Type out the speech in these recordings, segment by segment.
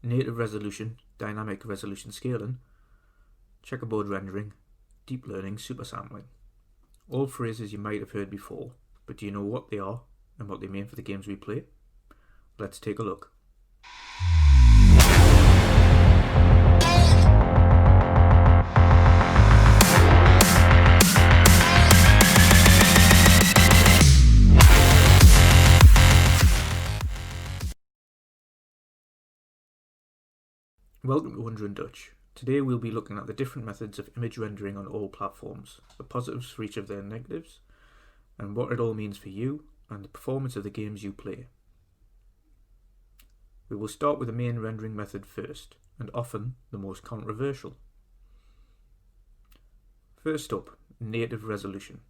native resolution, dynamic resolution scaling, checkerboard rendering, deep learning supersampling. All phrases you might have heard before, but do you know what they are and what they mean for the games we play? Let's take a look. Welcome to WandrinDutch. Today we'll be looking at the different methods of image rendering on all platforms, the positives for each of their negatives, and what it all means for you and the performance of the games you play. We will start with the main rendering method first, and often the most controversial. First up, native resolution.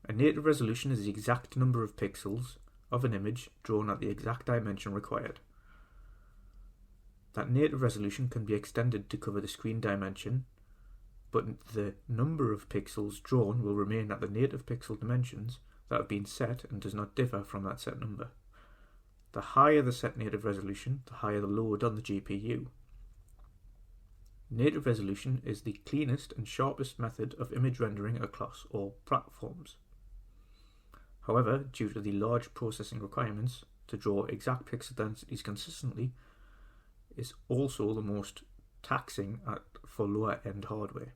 A native resolution is the exact number of pixels of an image drawn at the exact dimension required. That native resolution can be extended to cover the screen dimension, but the number of pixels drawn will remain at the native pixel dimensions that have been set and does not differ from that set number. The higher the set native resolution, the higher the load on the GPU. Native resolution is the cleanest and sharpest method of image rendering across all platforms. However, due to the large processing requirements to draw exact pixel densities consistently, is also the most taxing for lower end hardware,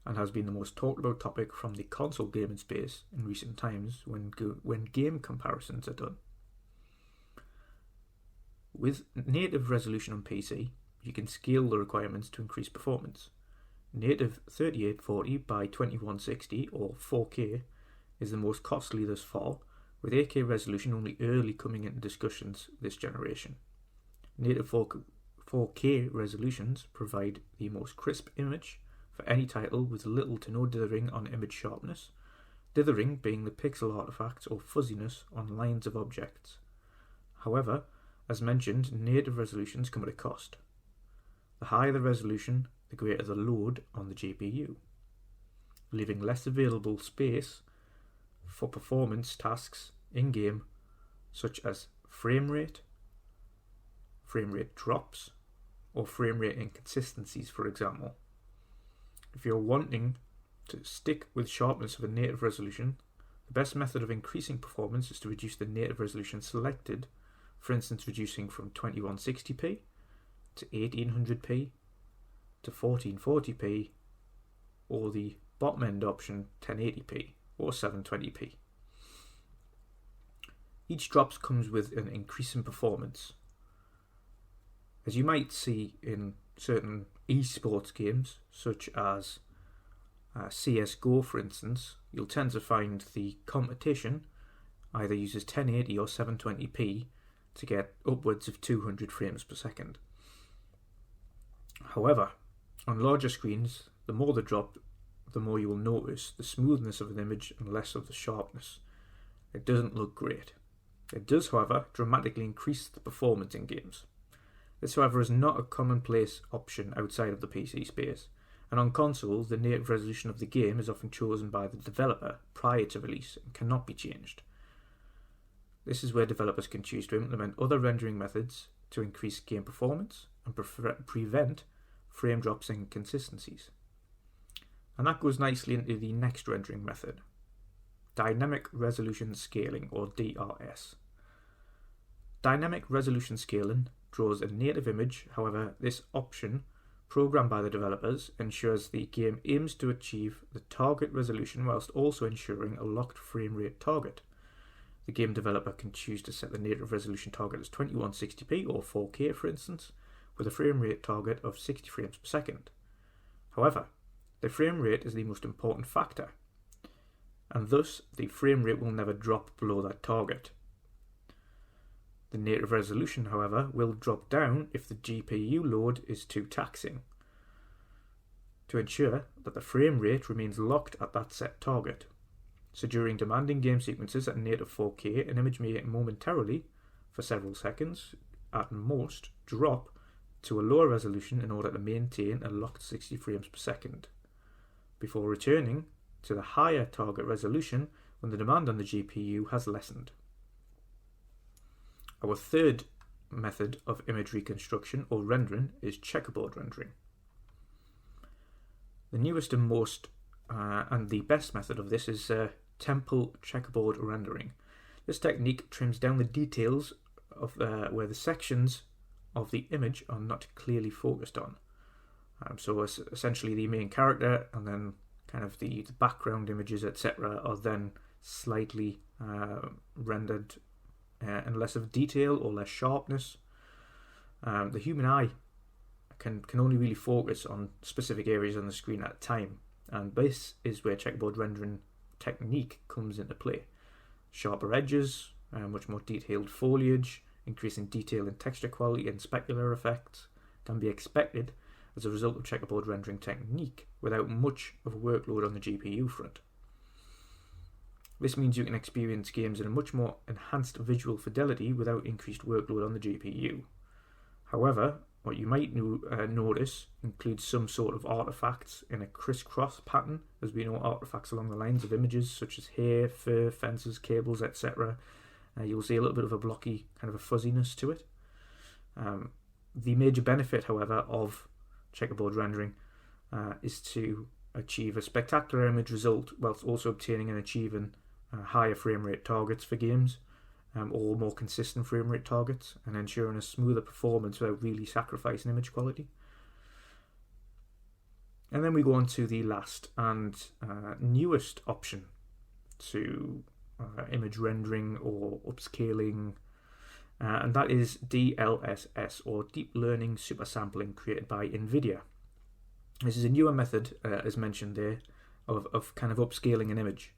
and has been the most talked about topic from the console gaming space in recent times when game comparisons are done. With native resolution on PC, you can scale the requirements to increase performance. Native 3840 by 2160 or 4K is the most costly thus far, with 8K resolution only early coming into discussions this generation. Native 4K resolutions provide the most crisp image for any title with little to no dithering on image sharpness, dithering being the pixel artifacts or fuzziness on lines of objects. However, as mentioned, native resolutions come at a cost. The higher the resolution, the greater the load on the GPU, leaving less available space for performance tasks in-game such as frame rate drops, or frame rate inconsistencies, for example. If you're wanting to stick with sharpness of a native resolution, the best method of increasing performance is to reduce the native resolution selected, for instance reducing from 2160p to 1800p to 1440p, or the bottom end option 1080p or 720p. Each drop comes with an increase in performance. As you might see in certain esports games, such as CSGO for instance, you'll tend to find the competition either uses 1080 or 720p to get upwards of 200 frames per second. However, on larger screens, the more the drop, the more you will notice the smoothness of an image and less of the sharpness. It doesn't look great. It does, however, dramatically increase the performance in games. This, however, is not a commonplace option outside of the PC space, and on console, the native resolution of the game is often chosen by the developer prior to release and cannot be changed. This is where developers can choose to implement other rendering methods to increase game performance and prevent frame drops and inconsistencies. And that goes nicely into the next rendering method, dynamic resolution scaling, or DRS. Dynamic resolution scaling draws a native image, however, this option, programmed by the developers, ensures the game aims to achieve the target resolution whilst also ensuring a locked frame rate target. The game developer can choose to set the native resolution target as 2160p or 4K for instance, with a frame rate target of 60 frames per second. However, the frame rate is the most important factor, and thus the frame rate will never drop below that target. The native resolution, however, will drop down if the GPU load is too taxing, to ensure that the frame rate remains locked at that set target. So during demanding game sequences at native 4K, an image may momentarily, for several seconds, at most, drop to a lower resolution in order to maintain a locked 60 frames per second, before returning to the higher target resolution when the demand on the GPU has lessened. Our third method of image reconstruction or rendering is checkerboard rendering. The newest and most and the best method of this is temple checkerboard rendering. This technique trims down the details of where the sections of the image are not clearly focused on. So essentially the main character and then kind of the background images, etc., are then slightly rendered in less of detail or less sharpness. The human eye can only really focus on specific areas on the screen at a time, and this is where checkerboard rendering technique comes into play. Sharper edges, much more detailed foliage, increasing detail in texture quality and specular effects can be expected as a result of checkerboard rendering technique without much of a workload on the GPU front. This means you can experience games in a much more enhanced visual fidelity without increased workload on the GPU. However, what you might notice includes some sort of artifacts in a crisscross pattern, as we know artifacts along the lines of images such as hair, fur, fences, cables, etc. You'll see a little bit of a blocky kind of a fuzziness to it. The major benefit, however, of checkerboard rendering is to achieve a spectacular image result whilst also obtaining and achieving higher frame rate targets for games, or more consistent frame rate targets, and ensuring a smoother performance without really sacrificing image quality. And then we go on to the last and newest option to image rendering or upscaling, and that is DLSS, or Deep Learning Supersampling, created by NVIDIA. This is a newer method, as mentioned there, of kind of upscaling an image.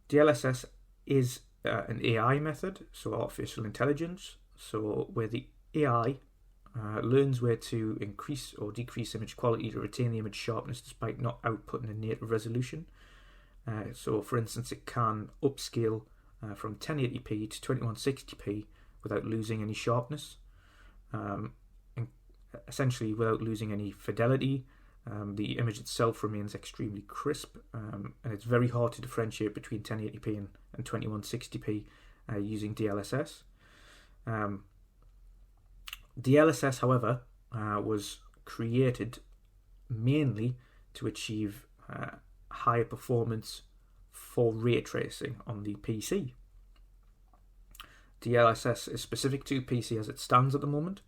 DLSS is an AI method, so artificial intelligence, so where the AI learns where to increase or decrease image quality to retain the image sharpness despite not outputting a native resolution. So for instance, it can upscale from 1080p to 2160p without losing any sharpness, essentially without losing any fidelity. The image itself remains extremely crisp, and it's very hard to differentiate between 1080p and 2160p using DLSS. DLSS, however, was created mainly to achieve higher performance for ray tracing on the PC. DLSS is specific to PC as it stands at the moment.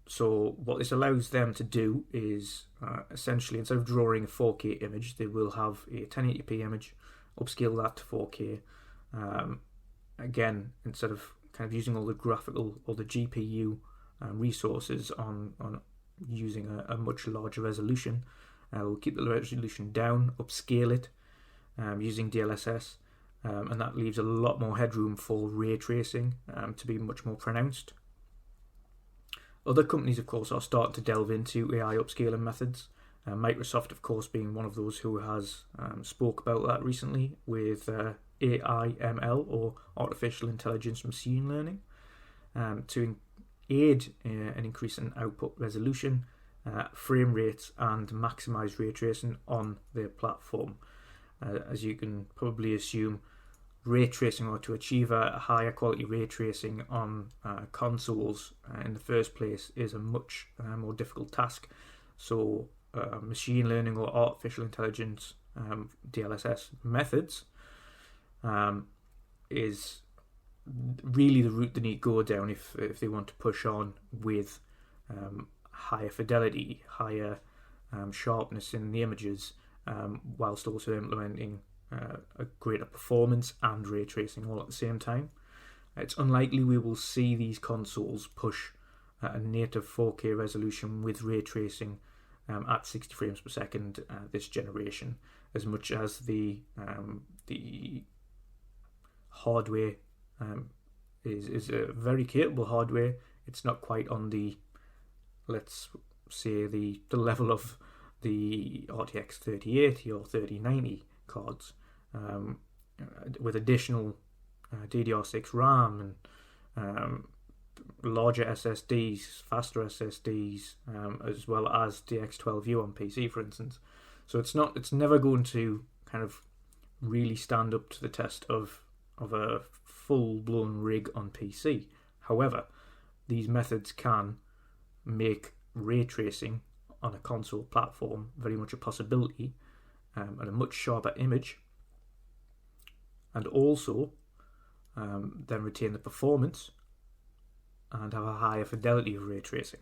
So what this allows them to do is essentially, instead of drawing a 4K image, they will have a 1080p image, upscale that to 4K. Again, instead of kind of using all the graphical or the GPU resources on using a much larger resolution, we'll keep the resolution down, upscale it using DLSS, and that leaves a lot more headroom for ray tracing to be much more pronounced. Other companies, of course, are starting to delve into AI upscaling methods. Microsoft, of course, being one of those who has spoke about that recently with AIML, or Artificial Intelligence Machine Learning, to aid an increase in output resolution, frame rates, and maximise ray tracing on their platform. As you can probably assume, ray tracing, or to achieve a higher quality ray tracing on consoles in the first place, is a much more difficult task. So machine learning or artificial intelligence DLSS methods is really the route they need to go down if they want to push on with higher fidelity, higher sharpness in the images, whilst also implementing a greater performance and ray tracing all at the same time. It's unlikely we will see these consoles push a native 4K resolution with ray tracing at 60 frames per second this generation, as much as the hardware is a very capable hardware. It's not quite on the, let's say, the level of the RTX 3080 or 3090 cards, with additional DDR6 RAM and larger SSDs, faster SSDs, as well as DX12U on PC, for instance. So it's never going to kind of really stand up to the test of a full-blown rig on PC. However, these methods can make ray tracing on a console platform very much a possibility, and a much sharper image, and also then retain the performance and have a higher fidelity of ray tracing.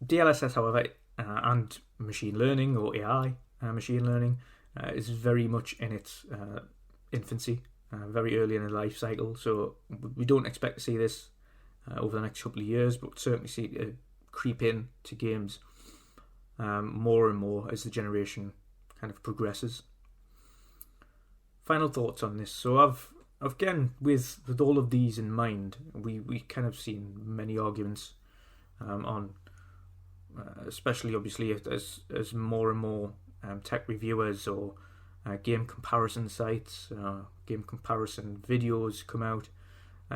DLSS, however, and machine learning, or AI machine learning, is very much in its infancy, very early in the life cycle, so we don't expect to see this over the next couple of years, but certainly see it creep in to games more and more as the generation kind of progresses. Final thoughts on this. So I've again, with all of these in mind, we kind of seen many arguments on, especially obviously as more and more tech reviewers or game comparison sites, game comparison videos come out.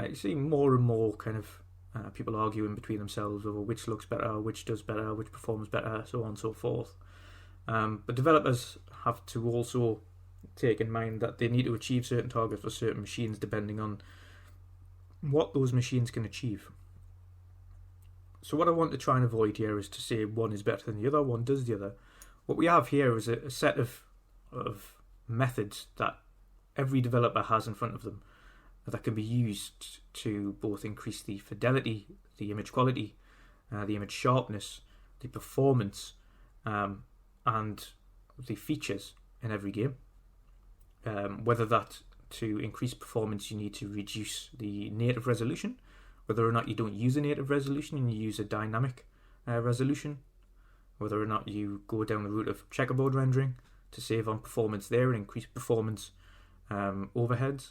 You see more and more kind of people arguing between themselves over which looks better, which does better, which performs better, so on and so forth. But developers have to also take in mind that they need to achieve certain targets for certain machines depending on what those machines can achieve. So what I want to try and avoid here is to say one is better than the other, one does the other. What we have here is a set of methods that every developer has in front of them that can be used to both increase the fidelity, the image quality, the image sharpness, the performance, and the features in every game. Whether that to increase performance you need to reduce the native resolution, whether or not you don't use a native resolution and you use a dynamic resolution, whether or not you go down the route of checkerboard rendering to save on performance there and increase performance overheads.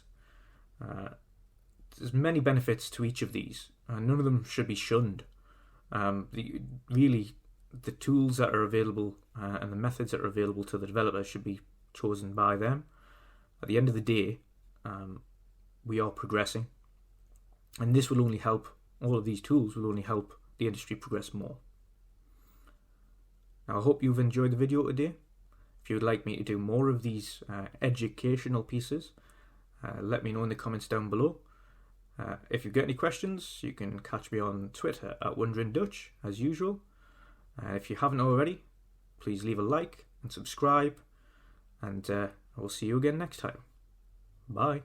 There's many benefits to each of these, and none of them should be shunned. Really, the tools that are available and the methods that are available to the developers should be chosen by them. At the end of the day, we are progressing, and this will only help, all of these tools will only help the industry progress more. Now, I hope you've enjoyed the video today. If you would like me to do more of these educational pieces, let me know in the comments down below. If you've got any questions, you can catch me on Twitter at WandrinDutch, as usual. If you haven't already, please leave a like and subscribe, and I will see you again next time. Bye.